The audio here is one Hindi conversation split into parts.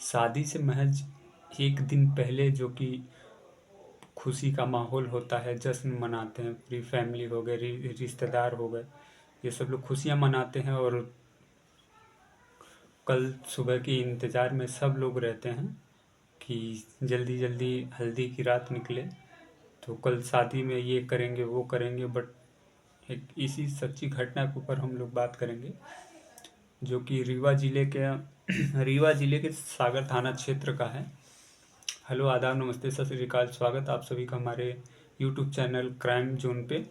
शादी से महज एक दिन पहले जो कि खुशी का माहौल होता है, जश्न मनाते हैं, पूरी फैमिली हो गए, रिश्तेदार हो गए, ये सब लोग खुशियाँ मनाते हैं। और कल सुबह के इंतज़ार में सब लोग रहते हैं कि जल्दी जल्दी हल्दी की रात निकले, तो कल शादी में ये करेंगे वो करेंगे। बट एक इसी सच्ची घटना के ऊपर हम लोग बात करेंगे, जो कि रीवा जिले के रीवा जिले के सागर थाना क्षेत्र का है। हेलो, आदाब, नमस्ते, सत श्री अकाल। स्वागत आप सभी का हमारे यूट्यूब चैनल क्राइम जोन पे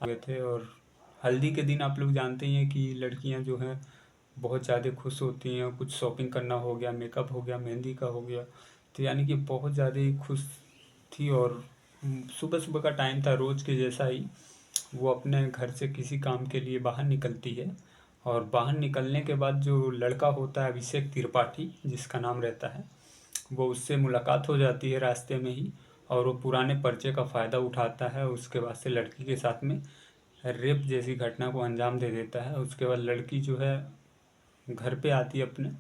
आ गए थे। और हल्दी के दिन आप लोग जानते ही हैं कि लड़कियां जो हैं बहुत ज़्यादा खुश होती हैं। कुछ शॉपिंग करना हो गया, मेकअप हो गया, मेहंदी का हो गया, तो यानी कि बहुत ज़्यादा ही खुश थी। और सुबह सुबह का टाइम था, रोज़ के जैसा ही वो अपने घर से किसी काम के लिए बाहर निकलती है। और बाहर निकलने के बाद जो लड़का होता है अभिषेक त्रिपाठी जिसका नाम रहता है, वो उससे मुलाकात हो जाती है रास्ते में ही। और वो पुराने पर्चे का फ़ायदा उठाता है। उसके बाद से लड़की के साथ में रेप जैसी घटना को अंजाम दे देता है। उसके बाद लड़की जो है घर पे आती है अपने,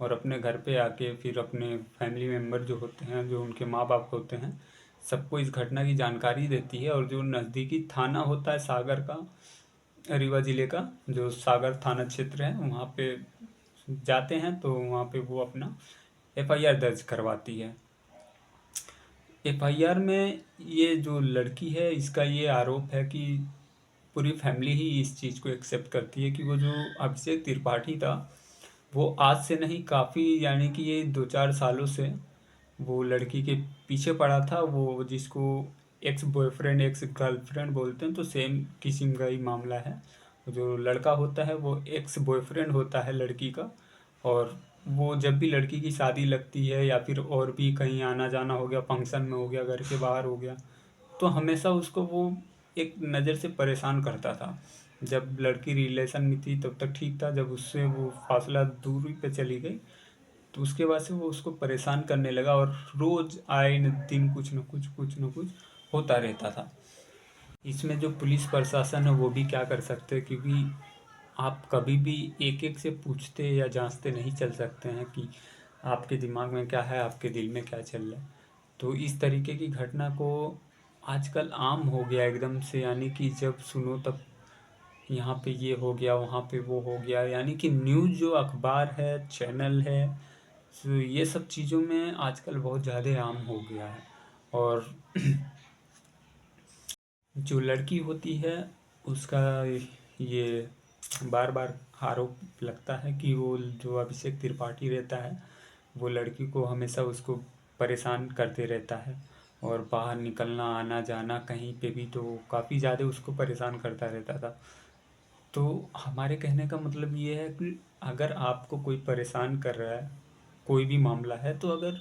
और अपने घर पे आके फिर अपने फैमिली मेम्बर जो होते हैं, जो उनके माँ बाप होते हैं, सबको इस घटना की जानकारी देती है। और जो नज़दीकी थाना होता है सागर का, रीवा ज़िले का जो सागर थाना क्षेत्र है, वहाँ पे जाते हैं। तो वहाँ पे वो अपना एफआईआर दर्ज करवाती है। एफआईआर में ये जो लड़की है, इसका ये आरोप है कि पूरी फैमिली ही इस चीज़ को एक्सेप्ट करती है कि वो जो अभिषेक त्रिपाठी था, वो आज से नहीं, काफ़ी यानी कि ये 2-4 सालों से वो लड़की के पीछे पड़ा था। वो जिसको एक्स बॉयफ्रेंड एक्स गर्लफ्रेंड बोलते हैं, तो सेम किस्म का ही मामला है। जो लड़का होता है वो एक्स बॉयफ्रेंड होता है लड़की का। और वो जब भी लड़की की शादी लगती है या फिर और भी कहीं आना जाना हो गया, फंक्शन में हो गया, घर के बाहर हो गया, तो हमेशा उसको वो एक नज़र से परेशान करता था। जब लड़की रिलेशन में थी तब तक ठीक था, जब उससे वो फासला दूरी पे चली गई तो उसके बाद से वो उसको परेशान करने लगा। और रोज़ आए न दिन कुछ न कुछ होता रहता था। इसमें जो पुलिस प्रशासन है वो भी क्या कर सकते हैं, क्योंकि आप कभी भी एक एक से पूछते या जांचते नहीं चल सकते हैं कि आपके दिमाग में क्या है, आपके दिल में क्या चल रहा है। तो इस तरीके की घटना को आजकल आम हो गया एकदम से, यानी कि जब सुनो तब यहाँ पे ये हो गया, वहाँ पे वो हो गया। यानी कि न्यूज़ जो अखबार है, चैनल है, तो ये सब चीज़ों में आजकल बहुत ज़्यादा आम हो गया है। और जो लड़की होती है उसका ये बार बार आरोप लगता है कि वो जो अभिषेक त्रिपाठी रहता है, वो लड़की को हमेशा उसको परेशान करते रहता है। और बाहर निकलना, आना जाना, कहीं पे भी तो काफ़ी ज़्यादा उसको परेशान करता रहता था। तो हमारे कहने का मतलब ये है कि अगर आपको कोई परेशान कर रहा है, कोई भी मामला है, तो अगर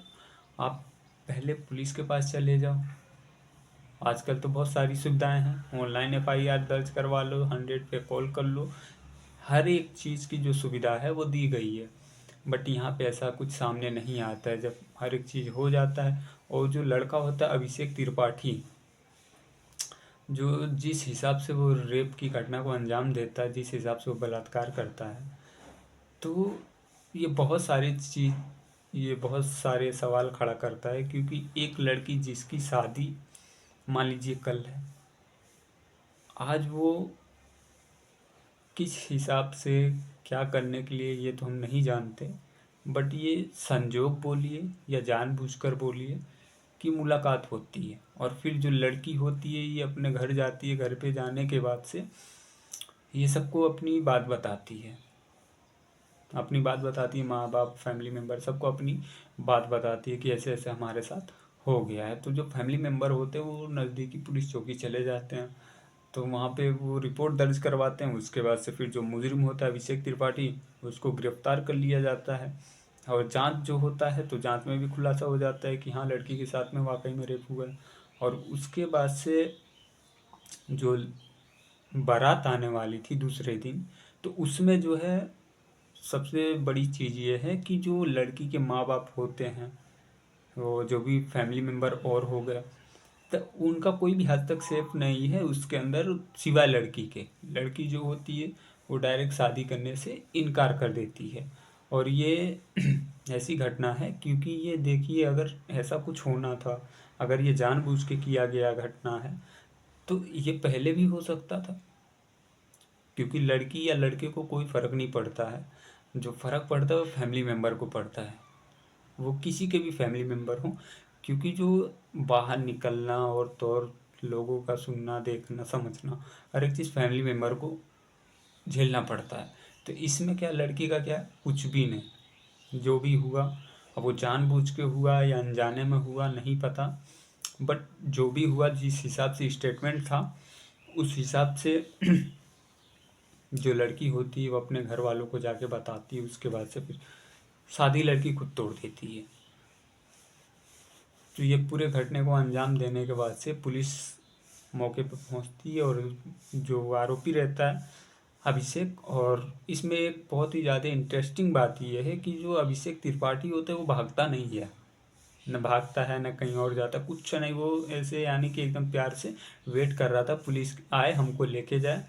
आप पहले पुलिस के पास चले जाओ। आजकल तो बहुत सारी सुविधाएं हैं, ऑनलाइन एफआईआर दर्ज करवा लो, 100 पे कॉल कर लो, हर एक चीज़ की जो सुविधा है वो दी गई है। बट यहाँ पे ऐसा कुछ सामने नहीं आता है जब हर एक चीज़ हो जाता है। और जो लड़का होता है अभिषेक त्रिपाठी, जो जिस हिसाब से वो रेप की घटना को अंजाम देता है, जिस हिसाब से वो बलात्कार करता है, तो ये बहुत सारी चीज़, ये बहुत सारे सवाल खड़ा करता है। क्योंकि एक लड़की जिसकी शादी मान लीजिए कल है, आज वो किस हिसाब से क्या करने के लिए ये तो हम नहीं जानते। बट ये संजोग बोलिए या जानबूझकर बोलिए कि मुलाकात होती है। और फिर जो लड़की होती है ये अपने घर जाती है, घर पे जाने के बाद से ये सबको अपनी बात बताती है, अपनी बात बताती है, माँ बाप, फैमिली मेम्बर, सबको अपनी बात बताती है कि ऐसे ऐसे हमारे साथ हो गया है। तो जो फैमिली मेम्बर होते हैं वो नज़दीकी पुलिस चौकी चले जाते हैं, तो वहाँ पे वो रिपोर्ट दर्ज करवाते हैं। उसके बाद से फिर जो मुजरिम होता है अभिषेक त्रिपाठी, उसको गिरफ्तार कर लिया जाता है। और जांच जो होता है तो जांच में भी खुलासा हो जाता है कि हाँ, लड़की के साथ में वाकई में रेप हुआ है। और उसके बाद से जो बारात आने वाली थी दूसरे दिन, तो उसमें जो है सबसे बड़ी चीज़ ये है कि जो लड़की के माँ बाप होते हैं, वो जो भी फैमिली मेम्बर और हो गया, तो उनका कोई भी हद तक सेफ नहीं है उसके अंदर, सिवाय लड़की के। लड़की जो होती है वो डायरेक्ट शादी करने से इनकार कर देती है। और ये ऐसी घटना है क्योंकि ये देखिए, अगर ऐसा कुछ होना था, अगर ये जानबूझ के किया गया घटना है, तो ये पहले भी हो सकता था। क्योंकि लड़की या लड़के को कोई फ़र्क नहीं पड़ता है, जो फ़र्क पड़ता है वो फैमिली मेम्बर को पड़ता है, वो किसी के भी फैमिली मेम्बर हों। क्योंकि जो बाहर निकलना और तो और लोगों का सुनना, देखना, समझना, हर एक चीज़ फैमिली मेम्बर को झेलना पड़ता है। तो इसमें क्या, लड़की का क्या, कुछ भी नहीं, जो भी हुआ, अब वो जानबूझ के हुआ या अनजाने में हुआ नहीं पता, बट जो भी हुआ, जिस हिसाब से स्टेटमेंट था, उस हिसाब से जो लड़की होती है वो अपने घर वालों को जाके बताती है। उसके बाद से फिर शादी लड़की खुद तोड़ देती है। तो ये पूरे घटने को अंजाम देने के बाद से पुलिस मौके पर पहुंचती है, और जो आरोपी रहता है अभिषेक, और इसमें एक बहुत ही ज़्यादा इंटरेस्टिंग बात यह है कि जो अभिषेक त्रिपाठी होता है वो भागता नहीं है, न भागता है न कहीं और जाता, कुछ नहीं, वो ऐसे यानी कि एकदम प्यार से वेट कर रहा था पुलिस आए, हमको लेके जाए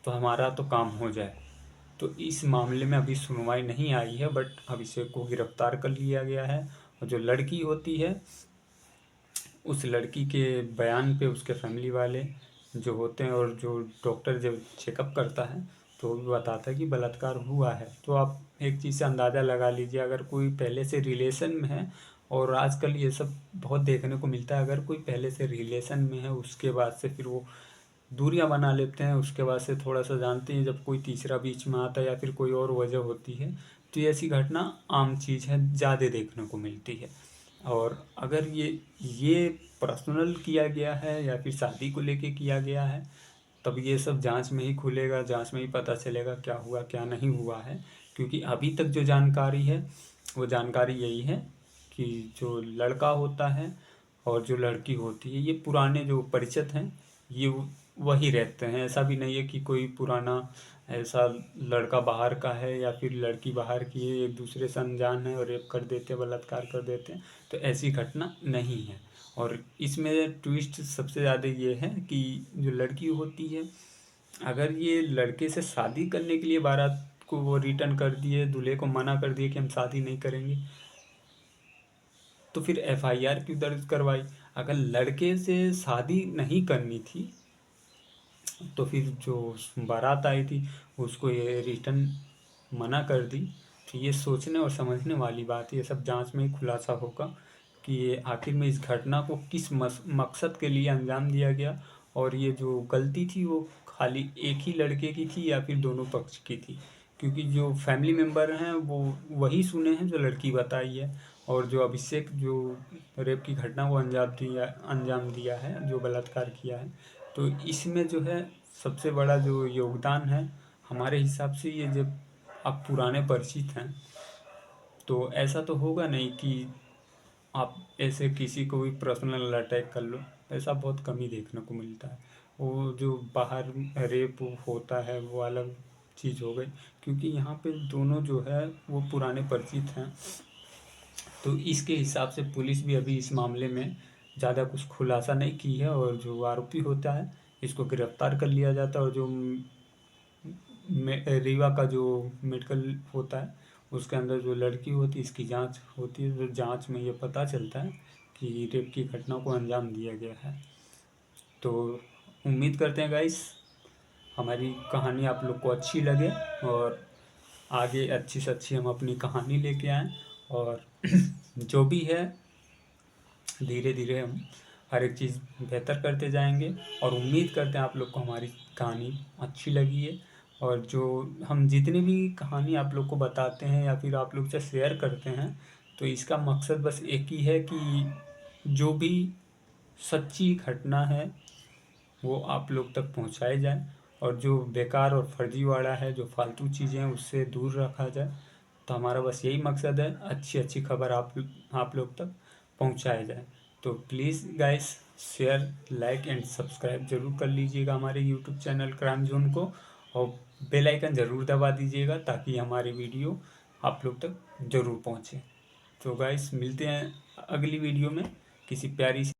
तो हमारा तो काम हो जाए। तो इस मामले में अभी सुनवाई नहीं आई है, बट अभिषेक को गिरफ्तार कर लिया गया है। और जो लड़की होती है, उस लड़की के बयान पे उसके फैमिली वाले जो होते हैं, और जो डॉक्टर जब चेकअप करता है तो वो भी बताता है कि बलात्कार हुआ है। तो आप एक चीज़ से अंदाज़ा लगा लीजिए, अगर कोई पहले से रिलेशन में है, और आजकल ये सब बहुत देखने को मिलता है, अगर कोई पहले से रिलेशन में है उसके बाद से फिर वो दूरियां बना लेते हैं, उसके बाद से थोड़ा सा जानते हैं, जब कोई तीसरा बीच में आता है या फिर कोई और वजह होती है, तो ये ऐसी घटना आम चीज़ है, ज़्यादा देखने को मिलती है। और अगर ये पर्सनल किया गया है या फिर शादी को लेके किया गया है, तब ये सब जांच में ही खुलेगा, जांच में ही पता चलेगा क्या हुआ क्या नहीं हुआ है। क्योंकि अभी तक जो जानकारी है वो जानकारी यही है कि जो लड़का होता है और जो लड़की होती है, ये पुराने जो परिचित हैं, ये वही रहते हैं। ऐसा भी नहीं है कि कोई पुराना ऐसा लड़का बाहर का है या फिर लड़की बाहर की है, एक दूसरे से अनजान है और रेप कर देते हैं, बलात्कार कर देते हैं। तो ऐसी घटना नहीं है। और इसमें ट्विस्ट सबसे ज़्यादा ये है कि जो लड़की होती है, अगर ये लड़के से शादी करने के लिए बारात को वो रिटर्न कर दिए, दूल्हे को मना कर दिए कि हम शादी नहीं करेंगे, तो फिर एफआईआर क्यों दर्ज करवाई? अगर लड़के से शादी नहीं करनी थी तो फिर जो बारात आई थी उसको ये रिटर्न मना कर दी। तो ये सोचने और समझने वाली बात है। ये सब जांच में ही खुलासा होगा कि ये आखिर में इस घटना को किस मकसद के लिए अंजाम दिया गया, और ये जो गलती थी वो खाली एक ही लड़के की थी या फिर दोनों पक्ष की थी। क्योंकि जो फैमिली मेम्बर हैं वो वही सुने हैं जो लड़की बताई है, और जो अभिषेक जो रेप की घटना को अंजाम दिया है, जो बलात्कार किया है, तो इसमें जो है सबसे बड़ा जो योगदान है हमारे हिसाब से, ये जब आप पुराने परिचित हैं तो ऐसा तो होगा नहीं कि आप ऐसे किसी को भी पर्सनल अटैक कर लो। ऐसा बहुत कम ही देखने को मिलता है। वो जो बाहर रेप होता है वो अलग चीज़ हो गई, क्योंकि यहाँ पे दोनों जो है वो पुराने परिचित हैं। तो इसके हिसाब से पुलिस भी अभी इस मामले में ज़्यादा कुछ खुलासा नहीं की है, और जो आरोपी होता है इसको गिरफ्तार कर लिया जाता है। और जो रीवा का जो मेडिकल होता है उसके अंदर जो लड़की होती है इसकी जांच होती है, तो जांच में ये पता चलता है कि रेप की घटना को अंजाम दिया गया है। तो उम्मीद करते हैं गाइस हमारी कहानी आप लोग को अच्छी लगे, और आगे अच्छी से अच्छी हम अपनी कहानी लेके आएँ, और जो भी है धीरे धीरे हम हर एक चीज़ बेहतर करते जाएंगे। और उम्मीद करते हैं आप लोग को हमारी कहानी अच्छी लगी है। और जो हम जितनी भी कहानी आप लोग को बताते हैं या फिर आप लोग से शेयर करते हैं, तो इसका मकसद बस एक ही है कि जो भी सच्ची घटना है वो आप लोग तक पहुंचाए जाए, और जो बेकार और फर्जीवाड़ा है, जो फालतू चीज़ें हैं, उससे दूर रखा जाए। तो हमारा बस यही मकसद है, अच्छी अच्छी खबर आप लोग तक पहुंचाया जाए। तो please guys share, like and subscribe ज़रूर कर लीजिएगा हमारे यूट्यूब चैनल क्राइम जोन को, और बेल आइकन ज़रूर दबा दीजिएगा ताकि हमारी वीडियो आप लोग तक ज़रूर पहुंचे। तो गाइस मिलते हैं अगली वीडियो में किसी प्यारी सी